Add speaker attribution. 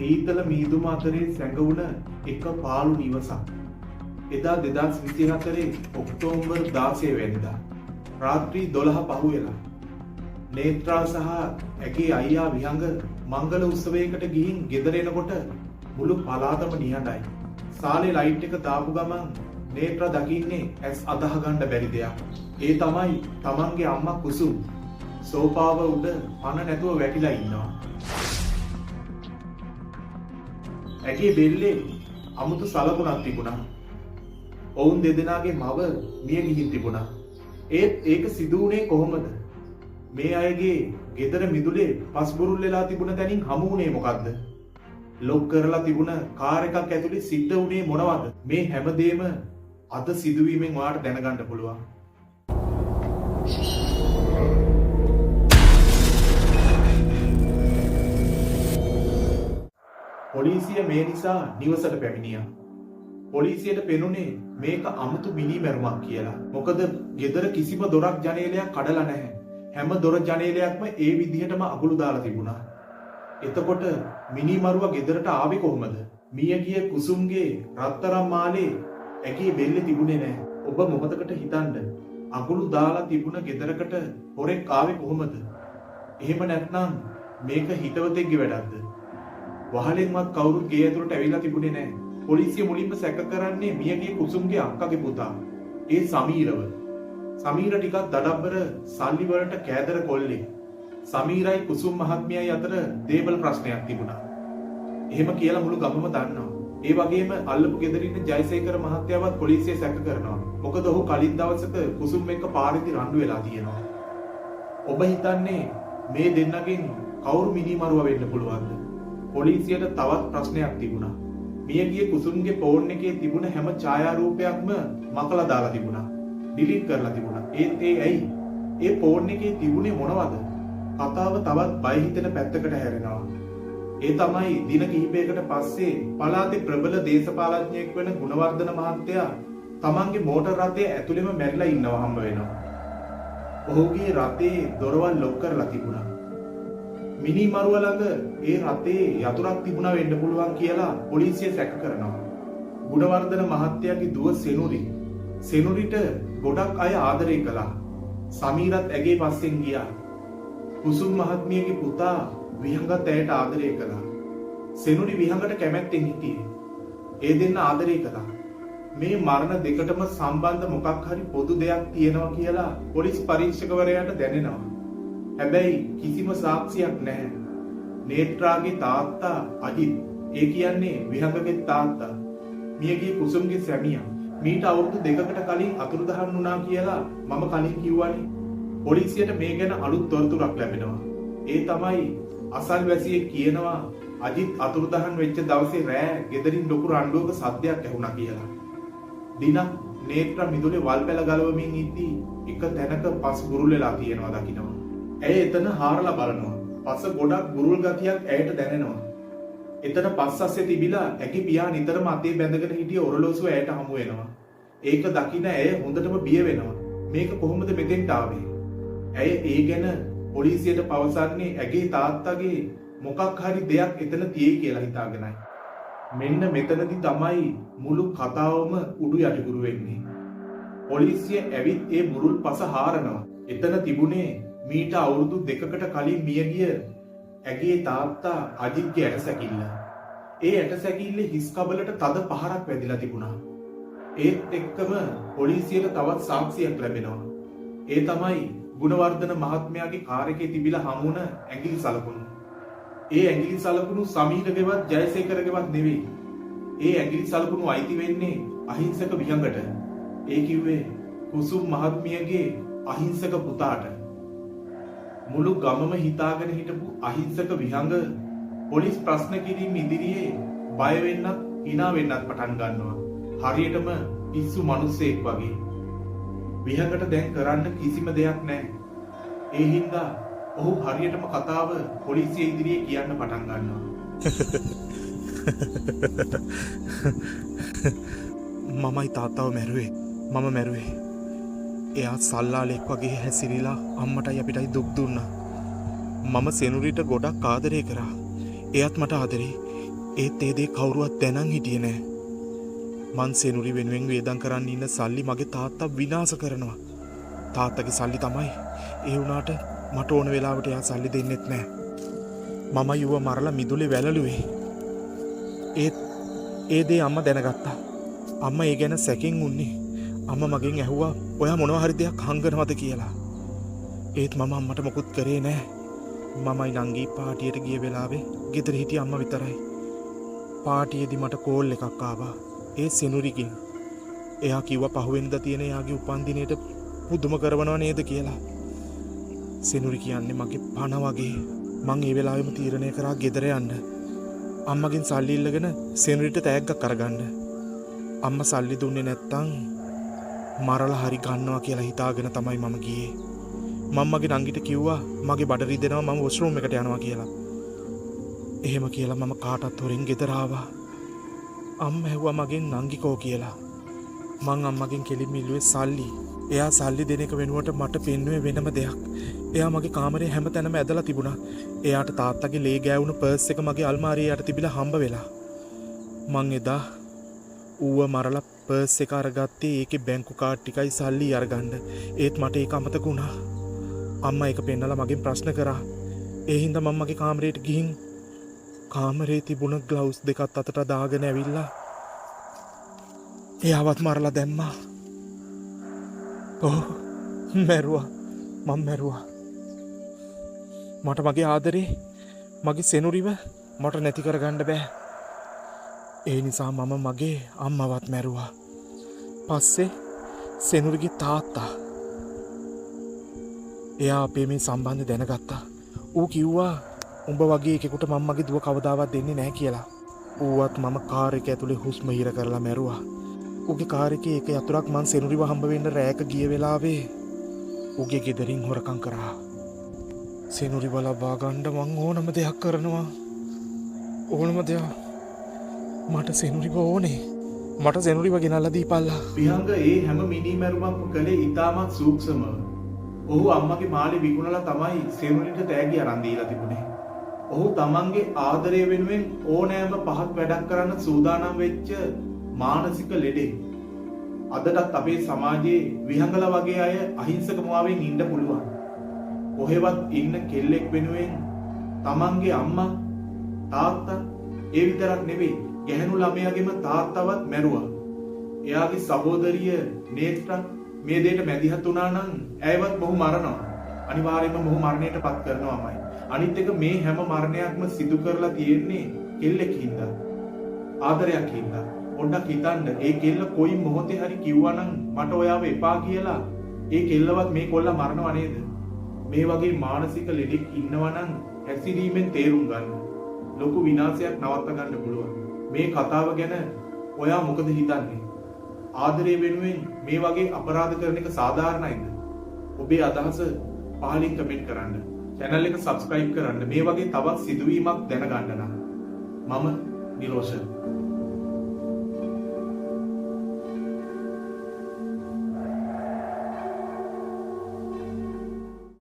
Speaker 1: සීතල මීදුම අතරේ සැඟවුණ එක පාළු නිවසක්. එදා 2024 ඔක්තෝබර් 16 වෙනිදා රාත්‍රී 12 පහුවෙලා නේත්‍රා සහ ඇගේ අයියා විහඟ මංගල උත්සවයකට ගිහින් ගෙදර එනකොට මුළු පළාතම නිහඬයි. සාලේ ලයිට් එක දාපු ගමන් නේත්‍රා දකින්නේ ඇස් අදහ ගන්න බැරි දෙයක්. ඒ තමයි තමන්ගේ අම්මා කුසුම් සෝපාව උඩ පණ නැතුව වැටිලා ඉන්නවා. ඇගේ බෙල්ලේ අමුතු සලකුණක් තිබුණා. ඔවුන් දෙදෙනාගේ මව මිය ගිහින් තිබුණා. ඒත් ඒක සිදු වුණේ කොහොමද? මේ අයගේ ගෙදර මිදුලේ පස්බුරුල් වෙලා තිබුණ තැනින් හමු වුණේ මොකද්ද? ලොක් කරලා තිබුණ කාර් එකක් ඇතුලේ සිද්ධ වුණේ මොනවද? මේ හැමදේම අද සිදුවීමෙන් ඔයාලට දැනගන්න පුළුවන්. පොලිසිය මේ නිසා නිවසට පැමිණියා. පොලිසියට පෙනුනේ මේක අමුතු මිනිමැරුමක් කියලා. මොකද ගෙදර කිසිම දොරක් ජනේලයක් කඩලා නැහැ. හැම දොර ජනේලයක්ම ඒ විදිහටම අගුළු දාලා තිබුණා. එතකොට මිනිමරුවා ගෙදරට ආවේ කොහොමද? මිය ගිය කුසුම්ගේ රත්තරන් මාලේ ඇගේ බෙල්ලේ තිබුණේ නැහැ. ඔබ මොහොතකට හිතන්න. අගුළු දාලා තිබුණ ගෙදරකට හොරෙක් ආවේ කොහොමද? එහෙම නැත්නම් මේක හිතවතෙක්ගේ වැඩක්ද? වහලෙන්වත් කවුරුත් ගේ ඇතුළට ඇවිල්ලා තිබුණේ නැහැ. පොලිසිය මුලින්ම සැක කරන්නේ මියගේ කුසුම්ගේ අක්කගේ පුතා. ඒ සමීරව. සමීර ටිකක් දඩබ්බර සල්ලි වලට කෑදර කොල්ලෙක්. සමීරයි කුසුම් මහත්මියයි අතර දේවල් ප්‍රශ්නයක් තිබුණා. එහෙම කියලා මුළු ගමම දන්නවා. ඒ වගේම අල්ලපු ගෙදර ඉන්න ජයසේකර මහත්තයාවත් පොලිසිය සැක කරනවා. මොකද ඔහු කලින් දවසක කුසුම් එක්ක පාරේදී රණ්ඩු වෙලා තියෙනවා. ඔබ හිතන්නේ මේ දෙන්නගෙන් කවුරු මිනිමරුවා වෙන්න පුළුවන්ද? පොලිසියට තවත් ප්‍රශ්නයක් තිබුණා. මියගිය කුසුම්ගේ ෆෝන් එකේ තිබුණ හැම ඡායාරූපයක්ම මකලා දාලා තිබුණා. ඩිලීට් කරලා තිබුණා. ඒත් ඒ ඇයි? ඒ ෆෝන් එකේ තිබුණේ මොනවද? කතාව තවත් බය හිතෙන පැත්තකට හැරෙනවා. ඒ තමයි දින කිහිපයකට පස්සේ පළාතේ ප්‍රබල දේශපාලඥයෙක් වෙන ගුණවර්ධන මහත්තයා තමන්ගේ මෝටර් රථයේ ඇතුළෙම මැරිලා ඉන්නවා හම්බ වෙනවා. ඔහුගේ රථේ දොරවල් ලොක් කරලා තිබුණා. මිනිමරුව ළඟ ඒ රථේ යතුරක් තිබුණා වෙන්න පුළුවන් කියලා පොලිසිය සැක කරනවා. ගුණවර්ධන මහත්තයාගේ දුව සෙනුරිට ගොඩක් අය ආදරය කළා. සමීරත් ඇගේ පස්සෙන් ගියා. කුසුම් මහත්මියගේ පුතා විහඟත් ඇයට ආදරය කළා. සෙනුරි විහඟට කැමැත්තෙන් හිටියේ. ඒ දෙන්න ආදරය කළා. මේ මරණ දෙකටම සම්බන්ධ මොකක් හරි පොදු දෙයක් තියෙනවා කියලා පොලිස් පරීක්ෂකවරයාට දැනෙනවා. හැබැයි කිසිම සාක්ෂියක් නැහැ. නේත්‍රාගේ තාත්තා අජිත්, ඒ කියන්නේ විහඟගේ තාත්තා, මියගේ කුසුම්ගේ සැමියා මීට අවුරුදු 2කට කලින් අතුරුදහන් වුණා කියලා මම කලින් කිව්වනේ. පොලිසියට මේ ගැන අලුත් තොරතුරක් ලැබෙනවා. ඒ තමයි අසල්වැසියෙක් කියනවා අජිත් අතුරුදහන් වෙච්ච දවසේ රෑ ගෙදරින් ලොකු රණ්ඩුවක සද්දයක් ඇහුණා කියලා. දිනක් නේත්‍රා මිදුලේ වල් පැල ගලවමින් ඉද්දී එක තැනක පස් බුරුල් වෙලා තියෙනවා දකින්නවා. ඇය එතන හාරලා බලනවා. පස්ස ගොඩක් බුරුල් ගතියක් ඇයට දැනෙනවා. එතන පස් අස්සේ තිබිලා ඇගේ පියා නිතරම අතේ බැඳගෙන හිටිය ඔරලෝසුව ඇයට හමු වෙනවා. ඒක දකින ඇය හොඳටම බිය වෙනවා. මේක කොහොමද මෙතෙන්ට ආවේ? ඇය ඒ ගැන පොලිසියට පවසන්නේ ඇගේ තාත්තගේ මොකක් හරි දෙයක් එතන තියෙයි කියලා හිතාගෙනයි. මෙන්න මෙතනදි තමයි මුළු කතාවම උඩු යටිකුරු වෙන්නේ. පොලිසිය ඇවිත් ඒ බුරුල් පස හාරනවා. එතන තිබුණේ මීට අවුරුදු 2කට කලින් මියගිය ඇගේ තාත්තා අජිත්ගේ ඇටසැකිල්ල. ඒ ඇටසැකිල්ලේ හිස් කබලට තද පහරක් වැදිලා තිබුණා. ඒත් එක්කම පොලිසියට තවත් සාක්ෂියක් ලැබෙනවා. ඒ තමයි ගුණවර්ධන මහත්මයාගේ කාර් එකේ තිබිලා හමුවන ඇඟිලි සලකුණු. ඒ ඇඟිලි සලකුණු සමීරගේවත් ජයසේකරගේවත් නෙවෙයි. ඒ ඇඟිලි සලකුණු අයිති වෙන්නේ අහිංසක විහඟට. ඒ කිව්වේ කුසුම් මහත්මියගේ අහිංසක පුතාට. මුළු ගමම හිතාගෙන හිටපු අහිංසක විහඟ පොලිස් ප්‍රශ්න කිරීම ඉදිරියේ බය වෙන්නත් hina වෙන්නත් පටන් ගන්නවා. හරියටම පිස්සු මිනිස්සෙක් වගේ. විහඟට දැන් කරන්න කිසිම දෙයක් නැහැ. ඒ හින්දා ඔහු හරියටම කතාව පොලිසිය ඉදිරියේ කියන්න පටන් ගන්නවා.
Speaker 2: මමයි තාත්තාව මැරුවේ. මම මැරුවේ. එයා සල්ලාලෙක් වගේ හැසිරිලා අම්මටයි අපිටයි දුක් දුන්නා. මම සෙනුරිට ගොඩක් ආදරය කරා. එයත් මට ආදරේ. ඒත් ඒ දේ කවුරුවත් දැනන් හිටියේ නෑ. මං සෙනුරි වෙනුවෙන් වේදම් කරන්න ඉන්න සල්ලි මගේ තාත්තා විනාශ කරනවා. තාත්තගේ සල්ලි තමයි. ඒ වුණාට මට ඕන වෙලාවට එයා සල්ලි දෙන්නෙත් නෑ. මම යුව මරලා මිදුලේ වැළලුවේ. ඒ දේ අම්මා දැනගත්තා. අම්මා ඒ ගැන සැකෙන් උන්නේ. අම්මා මගෙන් ඇහුවා ඔයා මොනවා හරි දෙයක් හංගනවද කියලා. ඒත් මම අම්මට මොකුත් කරේ නෑ. මමයි නංගි පාටියට ගිය වෙලාවේ ගෙදර හිටිය අම්මා විතරයි. පාටියේදී මට කෝල් එකක් ආවා. ඒ සෙනුරිගෙන්. එයා කිව්වා පහුවෙනිදා තියෙන එයාගේ උපන්දිනේට පුදුම කරවනවා නේද කියලා. සෙනුරි කියන්නේ මගේ පණ වගේ. මං ඒ වෙලාවෙම තීරණය කරා ගෙදර යන්න. අම්මගෙන් සල්ලි ඉල්ලගෙන සෙනුරිට තෑග්ගක් අරගන්න. අම්මා සල්ලි දුන්නේ නැත්තම් මරලා හරි ගන්නවා කියලා හිතාගෙන තමයි මම ගියේ. මම මගේ නංගිට කිව්වා මගේ බඩ රිදෙනවා මම වොෂ්රූම් එකට යනවා කියලා. එහෙම කියලා මම කාටත් හොරෙන් ගෙදර ආවා. අම්මා ඇහුවා මගෙන් නංගිකෝ කියලා. මං අම්මගෙන් කෙලින්ම ඉල්ලුවේ සල්ලි. එයා සල්ලි දෙන එක වෙනුවට මට පෙන්නුවේ වෙනම දෙයක්. එයා මගේ කාමරේ හැමතැනම ඇදලා තිබුණා. එයාට තාත්තගේ ලේ ගෑවුණු පර්ස් එක මගේ අල්මාරියේ යට තිබිලා හම්බ වෙලා. මං එදා ඌව මරලා පර්ස් එක අරගත්තේ ඒකේ බැංකු කාඩ් ටිකයි සල්ලි අරගන්න. ඒත් මට ඒක අමතක වුණා. අම්මා ඒක පෙන්නලා මගෙන් ප්‍රශ්න කරා. ඒ හින්දා මම මගේ කාමරේට ගිහින් කාමරේ තිබුණ ග්ලව්ස් දෙකත් අතට දාගෙන ඇවිල්ලා එයාවත් මරලා දැම්මා. මැරුවා. මම මැරුවා. මට මගේ ආදරේ මගේ සෙනුරිව මට නැති කරගන්න බෑ. ඒ නිසා මම මගේ අම්මවත් මැරුවා. පස්සේ සෙනුරිගේ තාත්තා එයා අපේ මේ සම්බන්ධය දැනගත්තා. ඌ කිව්වා උඹ වගේ එකෙකුට මම මගේ දුව කවදාවත් දෙන්නේ නැහැ කියලා. ඌවත් මම කාර් එක ඇතුලේ හුස්ම හිර කරලා මැරුවා. ඌගේ කාර් එකේ එක යතුරක් මං සෙනුරිව හම්බ වෙන්න රෑක ගිය වෙලාවේ ඌගේ ගෙදරින් හොරකම් කරා. සෙනුරිව ලබා ගන්න මං ඕනම දෙයක් කරනවා. ඕනම දෙයක්. මට සෙනුරිව ඕනේ. මට සෙනුරිව ගෙනල්ලා දීපල්ලා.
Speaker 1: විහංග ඒ හැම මිනි මැරුමක්ම කළේ ඉතාමත් සූක්ෂමව. ඔහු අම්මගේ මාළේ විකුණලා තමයි සෙනුරිට තෑගි අරන් දීලා තිබුණේ. ඔහු තමන්ගේ ආදරය වෙනුවෙන් ඕනෑම පහත් වැඩක් කරන්න සූදානම් වෙච්ච මානසික ලෙඩෙක්. අදටත් අපේ සමාජයේ විහංගල වගේ අය අහිංසක මුවාවෙන් ඉන්න පුළුවන්. කොහෙවත් ඉන්න කෙල්ලෙක් වෙනුවෙන් තමන්ගේ අම්මා තාත්තා ඒ විතරක් නෙවෙයි ගැහැණු ළමයාගේම තාත්තවත් මැරුවා. එයාගේ සහෝදරිය නේත්‍රා මේ දෙයට මැදිහත් වුණා නම් ඇයවත් මොහු මරනවා. අනිවාර්යයෙන්ම මොහු මරණයට පත් කරනවාමයි. අනිත් එක මේ හැම මරණයක්ම සිදු කරලා තියෙන්නේ කෙල්ලෙක් හින්දා. ආදරයක් හින්දා. පොඩ්ඩක් හිතන්න ඒ කෙල්ල කොයි මොහොතේ හරි කිව්වා නම් මට ඔයාව එපා කියලා ඒ කෙල්ලවත් මේ කොල්ලා මරනවා නේද? මේ වගේ මානසික ලෙඩෙක් ඉන්නවා නම් හැසිරීමෙන් තේරුම් ගන්න. ලොකු විනාශයක් නවත්ත ගන්න පුළුවන්. මේ කතාව ගැන ඔයා මොකද හිතන්නේ? ආදරය වෙනුවෙන් මේ වගේ අපරාධ කරන එක සාධාරණයිද? ඔබේ අදහස පහලින් කමෙන්ට් කරන්න. channel එක subscribe කරන්න. මේ වගේ තවත් සිදුවීමක් දැනගන්න නම්. මම නිරෝෂන්.